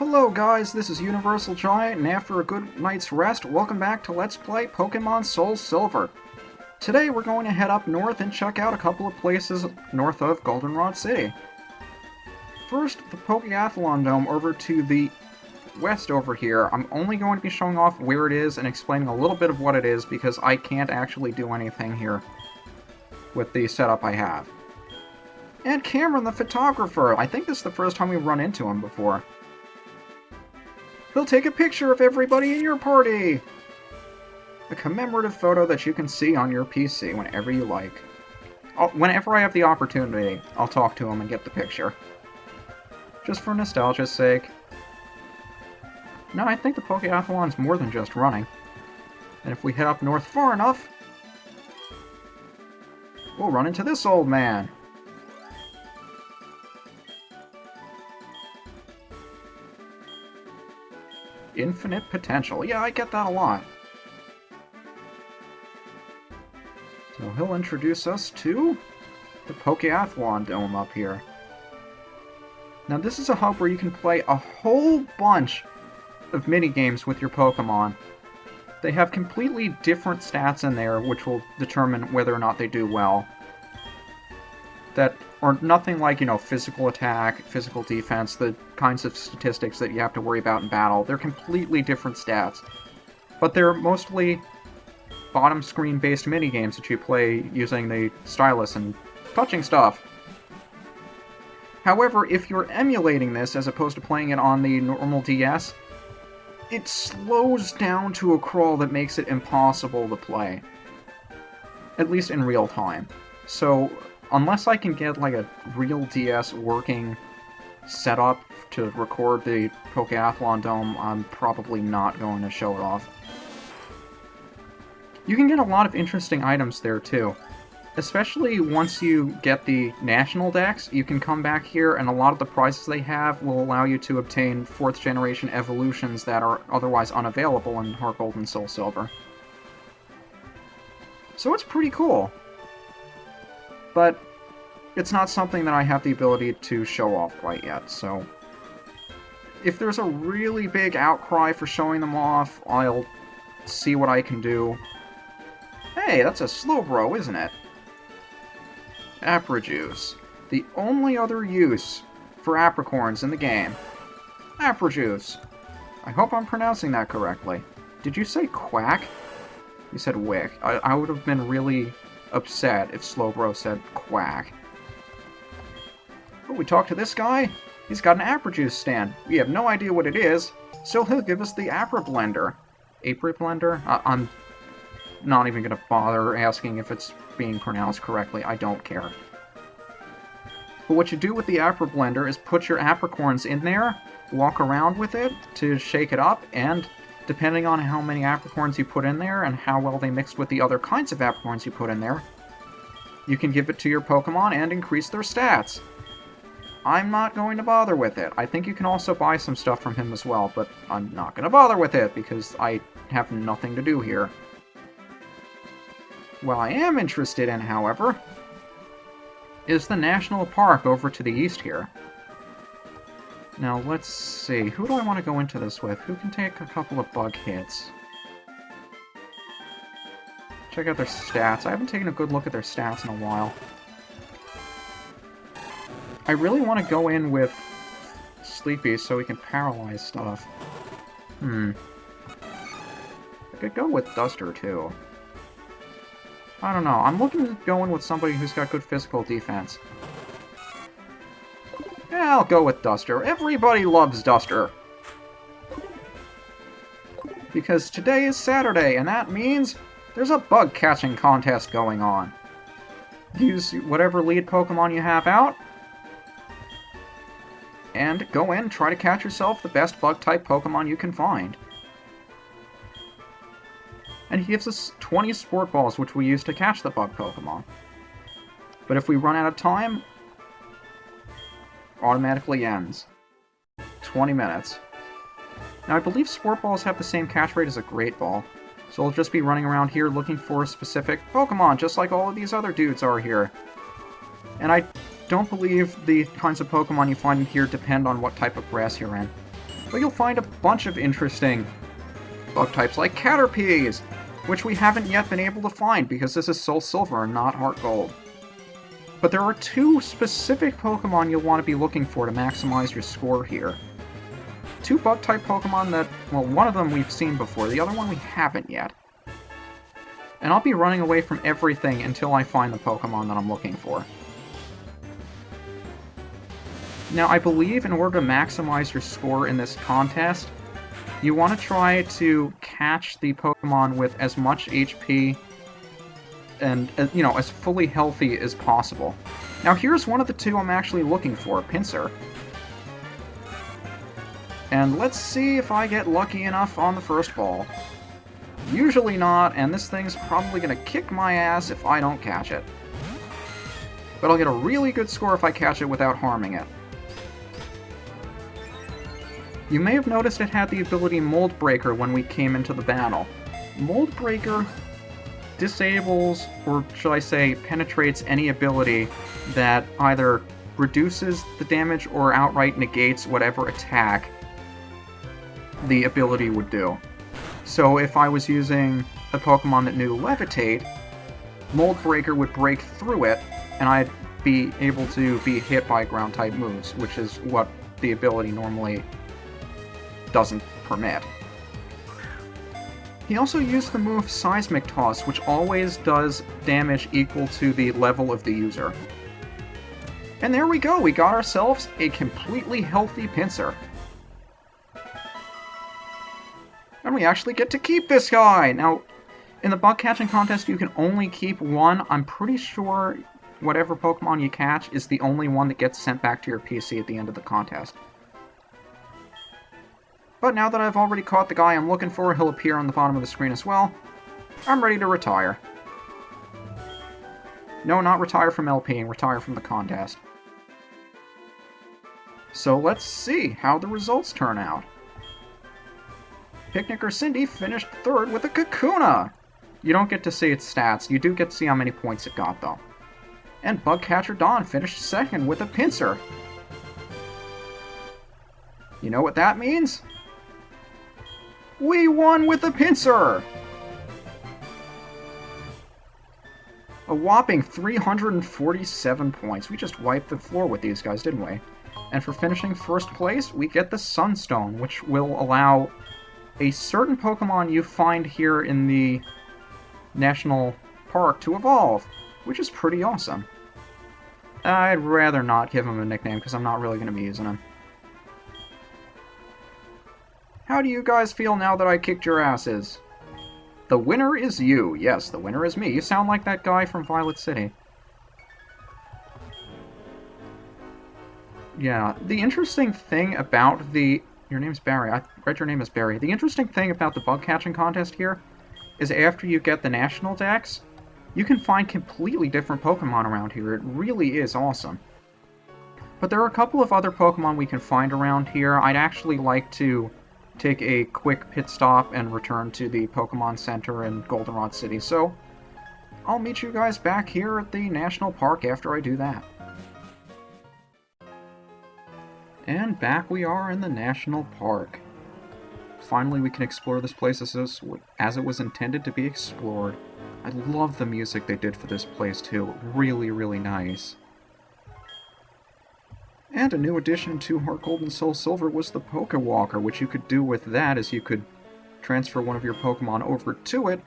Hello guys, this is UniversalGiant, and after a good night's rest, welcome back to Let's Play Pokémon SoulSilver. Today we're going to head up north and check out a couple of places north of Goldenrod City. First, the Pokeathlon Dome over to the west over here. I'm only going to be showing off where it is and explaining a little bit of what it is because I can't actually do anything here with the setup I have. And Cameron the photographer! I think this is the first time we've run into him before. He'll take a picture of everybody in your party! A commemorative photo that you can see on your PC whenever you like. Whenever I have the opportunity, I'll talk to him and get the picture. Just for nostalgia's sake. No, I think the Pokeathlon's more than just running. And if we head up north far enough, we'll run into this old man. Infinite potential. Yeah, I get that a lot. So he'll introduce us to the Pokeathlon Dome up here. Now this is a hub where you can play a whole bunch of mini-games with your Pokemon. They have completely different stats in there which will determine whether or not they do well. That are nothing like, physical attack, physical defense, the kinds of statistics that you have to worry about in battle. They're completely different stats. But they're mostly bottom screen-based minigames that you play using the stylus and touching stuff. However, if you're emulating this as opposed to playing it on the normal DS, it slows down to a crawl that makes it impossible to play. At least in real time. So, unless I can get like a real DS working setup to record the Pokeathlon Dome, I'm probably not going to show it off. You can get a lot of interesting items there too. Especially once you get the national decks, you can come back here and a lot of the prizes they have will allow you to obtain 4th generation evolutions that are otherwise unavailable in Heart Gold and Soul Silver. So it's pretty cool. But it's not something that I have the ability to show off quite yet, so if there's a really big outcry for showing them off, I'll see what I can do. Hey, that's a Slowbro, isn't it? Aprijuice. The only other use for Apricorns in the game. Aprijuice. I hope I'm pronouncing that correctly. Did you say quack? You said wick. I would have been really upset if Slowbro said quack. Oh, we talked to this guy? He's got an Aprijuice stand. We have no idea what it is, so he'll give us the Apriblender. Apriblender? I'm not even going to bother asking if it's being pronounced correctly. I don't care. But what you do with the Apriblender is put your Apricorns in there, walk around with it to shake it up, and depending on how many Apricorns you put in there and how well they mix with the other kinds of Apricorns you put in there, you can give it to your Pokemon and increase their stats. I'm not going to bother with it. I think you can also buy some stuff from him as well, but I'm not going to bother with it because I have nothing to do here. What I am interested in, however, is the national park over to the east here. Now, let's see. Who do I want to go into this with? Who can take a couple of bug hits? Check out their stats. I haven't taken a good look at their stats in a while. I really want to go in with Sleepy so we can paralyze stuff. I could go with Duster, too. I don't know. I'm looking to go in with somebody who's got good physical defense. Yeah, I'll go with Duster. Everybody loves Duster. Because today is Saturday, and that means there's a bug catching contest going on. Use whatever lead Pokemon you have out, and go in, try to catch yourself the best bug-type Pokemon you can find. And he gives us 20 Sport Balls, which we use to catch the bug Pokemon. But if we run out of time, automatically ends. 20 minutes. Now, I believe Sport Balls have the same catch rate as a Great Ball, so we'll just be running around here looking for specific Pokemon, just like all of these other dudes are here. And I don't believe the kinds of Pokemon you find in here depend on what type of grass you're in. But you'll find a bunch of interesting bug types like Caterpies, which we haven't yet been able to find because this is SoulSilver and not Heart Gold. But there are two specific Pokemon you'll want to be looking for to maximize your score here. Two bug-type Pokemon that, well, one of them we've seen before, the other one we haven't yet. And I'll be running away from everything until I find the Pokemon that I'm looking for. Now, I believe in order to maximize your score in this contest, you want to try to catch the Pokemon with as much HP and, you know, as fully healthy as possible. Now, here's one of the two I'm actually looking for, Pinsir. And let's see if I get lucky enough on the first ball. Usually not, and this thing's probably going to kick my ass if I don't catch it. But I'll get a really good score if I catch it without harming it. You may have noticed it had the ability Mold Breaker when we came into the battle. Mold Breaker disables, or should I say, penetrates any ability that either reduces the damage or outright negates whatever attack the ability would do. So if I was using a Pokemon that knew Levitate, Mold Breaker would break through it, and I'd be able to be hit by ground-type moves, which is what the ability normally doesn't permit. He also used the move Seismic Toss, which always does damage equal to the level of the user. And there we go, we got ourselves a completely healthy Pinsir. And we actually get to keep this guy! Now, in the bug catching contest, you can only keep one. I'm pretty sure whatever Pokemon you catch is the only one that gets sent back to your PC at the end of the contest. But now that I've already caught the guy I'm looking for, he'll appear on the bottom of the screen as well. I'm ready to retire. No, not retire from LPing, retire from the contest. So let's see how the results turn out. Picnicker Cindy finished third with a Kakuna! You don't get to see its stats, you do get to see how many points it got though. And Bugcatcher Dawn finished second with a Pinsir. You know what that means? We won with a Pinsir! A whopping 347 points. We just wiped the floor with these guys, didn't we? And for finishing first place, we get the Sunstone, which will allow a certain Pokemon you find here in the National Park to evolve, which is pretty awesome. I'd rather not give him a nickname, because I'm not really going to be using him. How do you guys feel now that I kicked your asses? The winner is you. Yes, the winner is me. You sound like that guy from Violet City. Yeah, the interesting thing about the... Your name's Barry. I read your name as Barry. The interesting thing about the bug catching contest here is after you get the national dex, you can find completely different Pokemon around here. It really is awesome. But there are a couple of other Pokemon we can find around here. I'd actually like to take a quick pit stop and return to the Pokemon Center in Goldenrod City, so I'll meet you guys back here at the National Park after I do that. And back we are in the National Park. Finally we can explore this place as it was intended to be explored. I love the music they did for this place too, really, really nice. And a new addition to Heart Gold and SoulSilver was the Pokewalker, which you could do with that is you could transfer one of your Pokemon over to it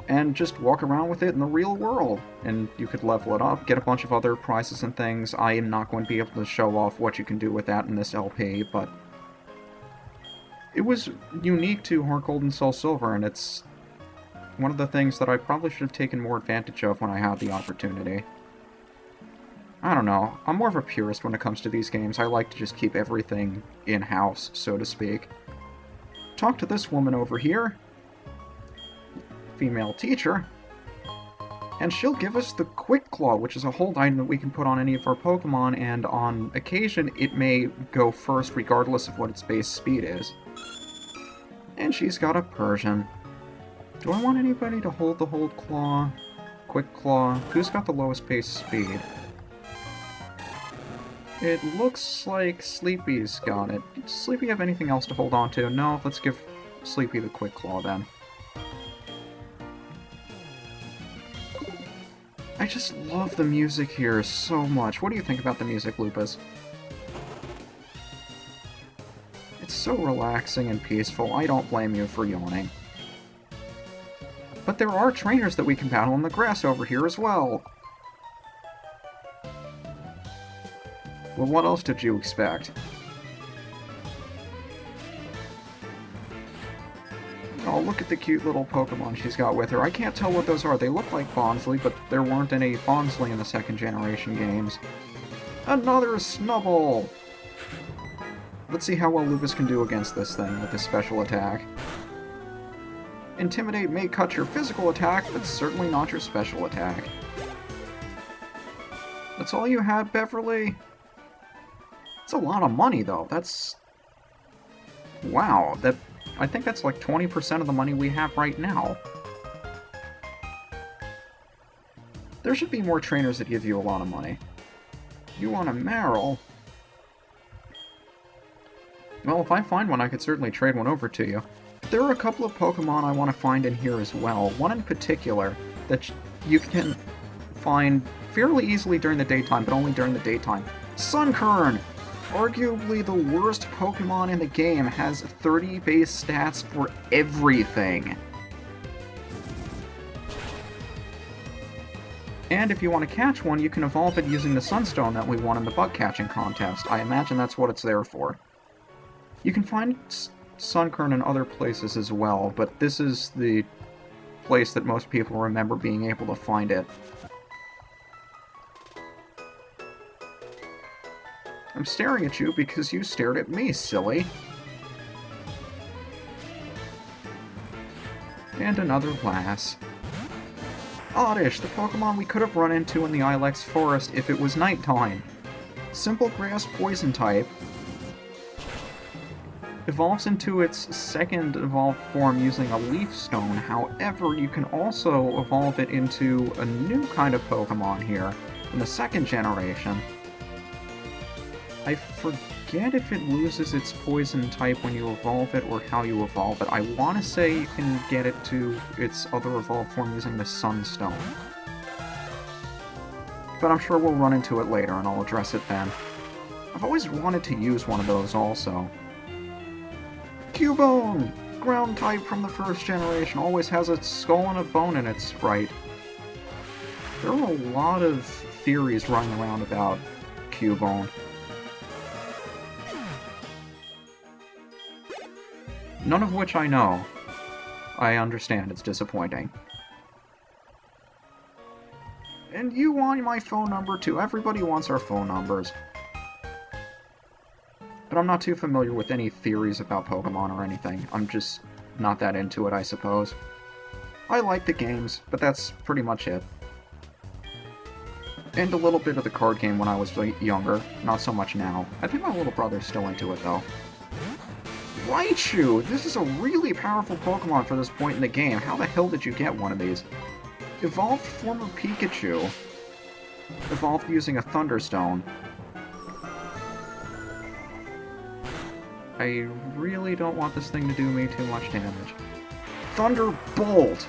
and just walk around with it in the real world. And you could level it up, get a bunch of other prizes and things. I am not going to be able to show off what you can do with that in this LP, but it was unique to Heart Gold and SoulSilver, and it's one of the things that I probably should have taken more advantage of when I had the opportunity. I don't know, I'm more of a purist when it comes to these games. I like to just keep everything in-house, so to speak. Talk to this woman over here, female teacher, and she'll give us the Quick Claw, which is a hold item that we can put on any of our Pokemon, and on occasion it may go first regardless of what its base speed is. And she's got a Persian. Do I want anybody to hold the Hold Claw? Quick Claw? Who's got the lowest base speed? It looks like Sleepy's got it. Does Sleepy have anything else to hold on to? No, let's give Sleepy the Quick Claw then. I just love the music here so much. What do you think about the music, Lupus? It's so relaxing and peaceful. I don't blame you for yawning. But there are trainers that we can battle in the grass over here as well. Well, what else did you expect? Oh, look at the cute little Pokemon she's got with her. I can't tell what those are. They look like Bonsly, but there weren't any Bonsly in the second generation games. Another Snubbull! Let's see how well Lupus can do against this thing with his special attack. Intimidate may cut your physical attack, but certainly not your special attack. That's all you had, Beverly? It's a lot of money, though. That's... Wow, I think that's like 20% of the money we have right now. There should be more trainers that give you a lot of money. You want a Marill? Well, if I find one, I could certainly trade one over to you. But there are a couple of Pokemon I want to find in here as well. One in particular that you can find fairly easily during the daytime, but only during the daytime. Sunkern! Arguably the worst Pokemon in the game, has 30 base stats for everything. And if you want to catch one, you can evolve it using the Sunstone that we won in the bug catching contest. I imagine that's what it's there for. You can find Sunkern in other places as well, but this is the place that most people remember being able to find it. I'm staring at you because you stared at me, silly. And another Lass. Oddish, the Pokemon we could have run into in the Ilex Forest if it was nighttime. Simple Grass Poison type. Evolves into its second evolved form using a Leaf Stone. However, you can also evolve it into a new kind of Pokemon here in the second generation. I forget if it loses its poison type when you evolve it or how you evolve it. I want to say you can get it to its other evolved form using the Sunstone. But I'm sure we'll run into it later and I'll address it then. I've always wanted to use one of those also. Cubone! Ground type from the first generation, always has a skull and a bone in its sprite. There are a lot of theories running around about Cubone. None of which I know. I understand it's disappointing. And you want my phone number too. Everybody wants our phone numbers. But I'm not too familiar with any theories about Pokemon or anything. I'm just not that into it, I suppose. I like the games, but that's pretty much it. And a little bit of the card game when I was younger, not so much now. I think my little brother's still into it, though. Raichu! This is a really powerful Pokemon for this point in the game. How the hell did you get one of these? Evolved form of Pikachu. Evolved using a Thunderstone. I really don't want this thing to do me too much damage. Thunderbolt!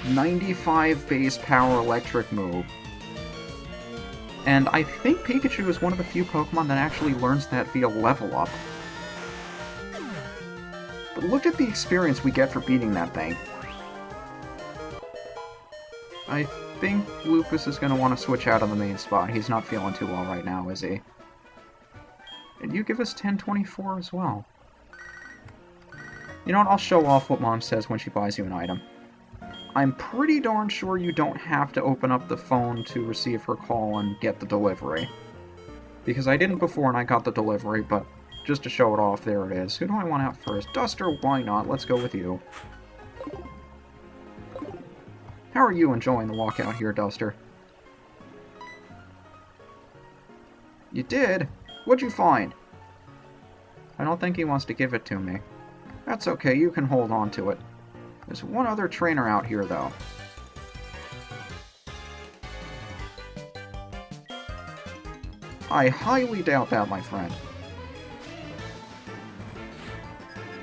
95 base power electric move. And I think Pikachu is one of the few Pokemon that actually learns that via level up. But look at the experience we get for beating that thing. I think Lupus is going to want to switch out on the main spot. He's not feeling too well right now, is he? And you give us 1024 as well. You know what, I'll show off what Mom says when she buys you an item. I'm pretty darn sure you don't have to open up the phone to receive her call and get the delivery. Because I didn't before and I got the delivery, but just to show it off, there it is. Who do I want out first? Duster, why not? Let's go with you. How are you enjoying the walk out here, Duster? You did? What'd you find? I don't think he wants to give it to me. That's okay, you can hold on to it. There's one other trainer out here, though. I highly doubt that, my friend.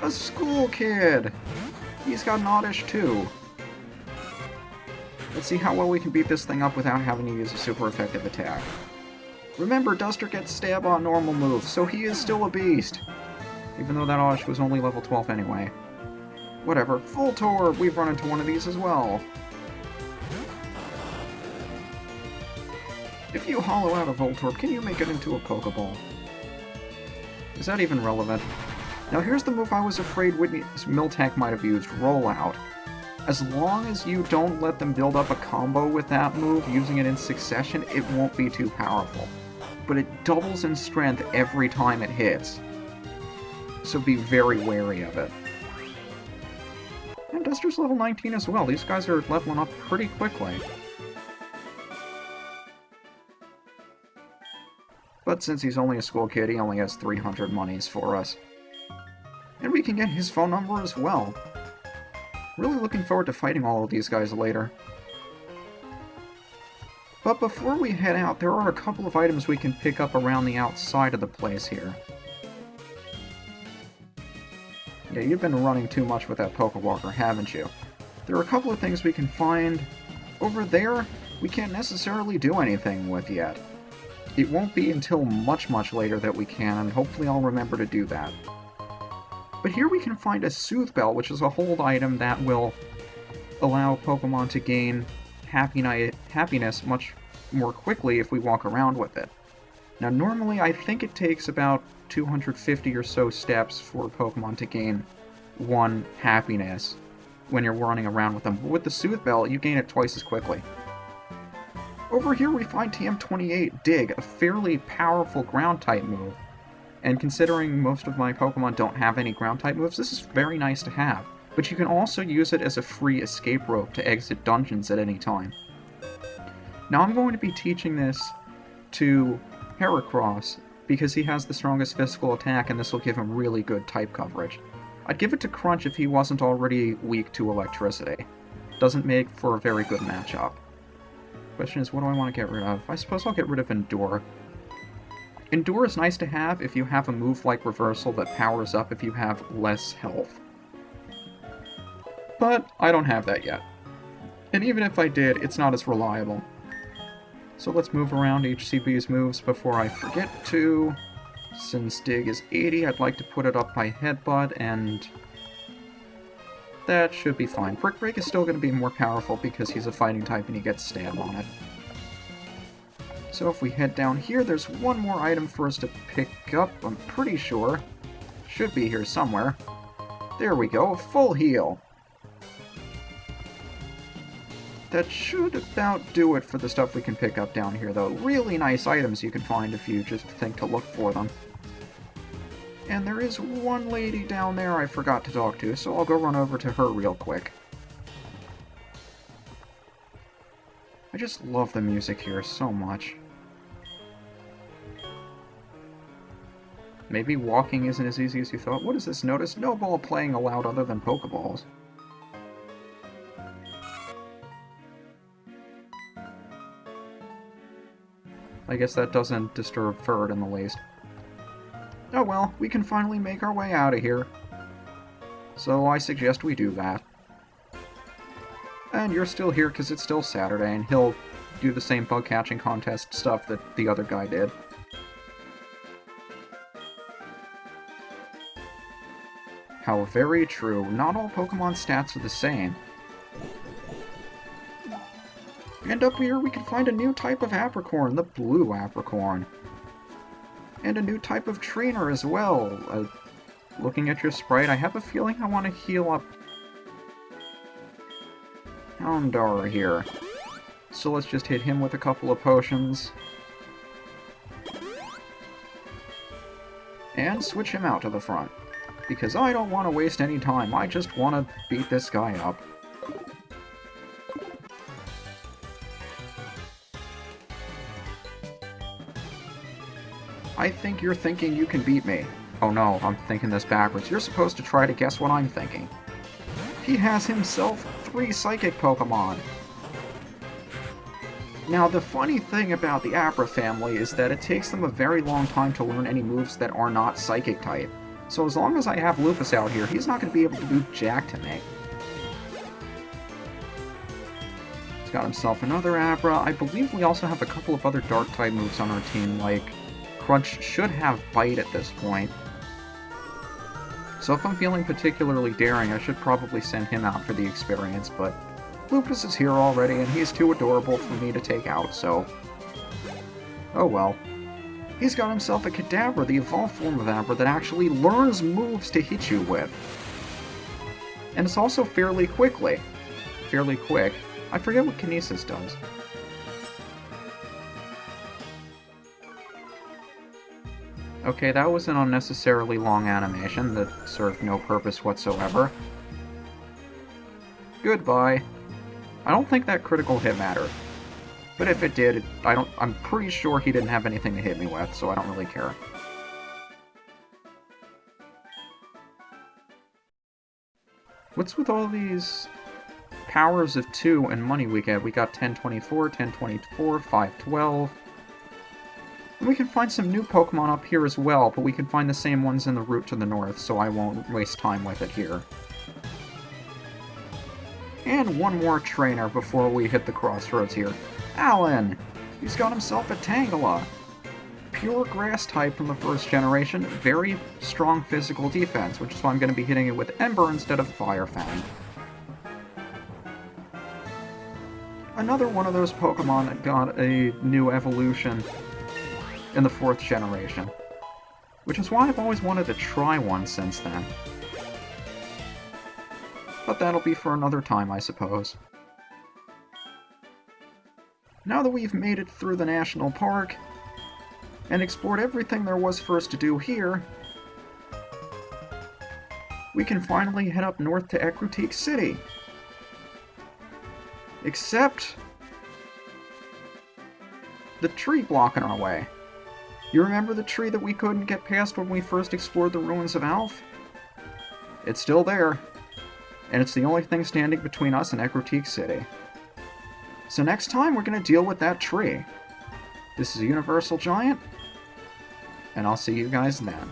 A school kid! He's got an oddish too. Let's see how well we can beat this thing up without having to use a super effective attack. Remember, Duster gets stab on normal moves, so he is still a beast. Even though that oddish was only level 12 anyway. Whatever. Voltorb! We've run into one of these as well. If you hollow out a Voltorb, can you make it into a Pokeball? Is that even relevant? Now here's the move I was afraid Miltank might have used, Rollout. As long as you don't let them build up a combo with that move, using it in succession, it won't be too powerful. But it doubles in strength every time it hits. So be very wary of it. And Duster's level 19 as well. These guys are leveling up pretty quickly. But since he's only a school kid, he only has 300 monies for us. And we can get his phone number as well. Really looking forward to fighting all of these guys later. But before we head out, there are a couple of items we can pick up around the outside of the place here. Yeah, you've been running too much with that Pokewalker, haven't you? There are a couple of things we can find. Over there, we can't necessarily do anything with yet. It won't be until much, much later that we can, and hopefully I'll remember to do that. But here we can find a Soothe Bell, which is a hold item that will allow Pokemon to gain happiness much more quickly if we walk around with it. Now normally I think it takes about 250 or so steps for Pokemon to gain 1 happiness when you're running around with them. But with the Soothe Bell, you gain it twice as quickly. Over here we find TM28 Dig, a fairly powerful ground-type move. And considering most of my Pokemon don't have any ground-type moves, this is very nice to have. But you can also use it as a free escape rope to exit dungeons at any time. Now I'm going to be teaching this to Heracross, because he has the strongest physical attack and this will give him really good type coverage. I'd give it to Crunch if he wasn't already weak to electricity. Doesn't make for a very good matchup. Question is, what do I want to get rid of? I suppose I'll get rid of Endure. Endure is nice to have if you have a move like Reversal that powers up if you have less health. But I don't have that yet. And even if I did, it's not as reliable. So let's move around HCB's moves before I forget to. Since Dig is 80, I'd like to put it up by Headbutt, and that should be fine. Brick Break is still going to be more powerful because he's a fighting type and he gets stab on it. So if we head down here, there's one more item for us to pick up, I'm pretty sure. Should be here somewhere. There we go, full heal. That should about do it for the stuff we can pick up down here, though. Really nice items you can find if you just think to look for them. And there is one lady down there I forgot to talk to, so I'll go run over to her real quick. I just love the music here so much. Maybe walking isn't as easy as you thought. What is this? Notice no ball playing allowed other than Pokeballs. I guess that doesn't disturb Ferd in the least. Oh well, we can finally make our way out of here. So I suggest we do that. And you're still here because it's still Saturday, and he'll do the same bug catching contest stuff that the other guy did. How very true. Not all Pokemon stats are the same. And up here we can find a new type of Apricorn, the blue Apricorn. And a new type of trainer as well. Looking at your sprite, I have a feeling I want to heal up Houndour here. So let's just hit him with a couple of potions. And switch him out to the front. Because I don't want to waste any time, I just want to beat this guy up. I think you're thinking you can beat me. Oh no, I'm thinking this backwards. You're supposed to try to guess what I'm thinking. He has himself 3 Psychic Pokemon. Now, the funny thing about the Apra family is that it takes them a very long time to learn any moves that are not Psychic type. So as long as I have Lupus out here, he's not going to be able to do jack to me. He's got himself another Abra. I believe we also have a couple of other Dark-type moves on our team, like Crunch should have Bite at this point. So if I'm feeling particularly daring, I should probably send him out for the experience, but Lupus is here already, and he's too adorable for me to take out, so... oh well. He's got himself a Kadabra, the evolved form of Abra, that actually learns moves to hit you with. And it's also fairly quick. I forget what Kinesis does. Okay, that was an unnecessarily long animation that served no purpose whatsoever. Goodbye. I don't think that critical hit mattered. But if it did, I'm pretty sure he didn't have anything to hit me with, so I don't really care. What's with all these powers of 2 and money we get? We got 1024, 1024, 512. And we can find some new Pokemon up here as well, but we can find the same ones in the route to the north, so I won't waste time with it here. And one more trainer before we hit the crossroads here. Alan! He's got himself a Tangela. Pure grass type from the first generation, very strong physical defense, which is why I'm going to be hitting it with Ember instead of Fire Fang. Another one of those Pokemon that got a new evolution in the 4th generation, which is why I've always wanted to try one since then. But that'll be for another time, I suppose. Now that we've made it through the national park, and explored everything there was for us to do here, we can finally head up north to Ecruteak City. Except... the tree blocking our way. You remember the tree that we couldn't get past when we first explored the ruins of Alph? It's still there. And it's the only thing standing between us and Ecruteak City. So next time, we're going to deal with that tree. This is UniversalGiant, and I'll see you guys then.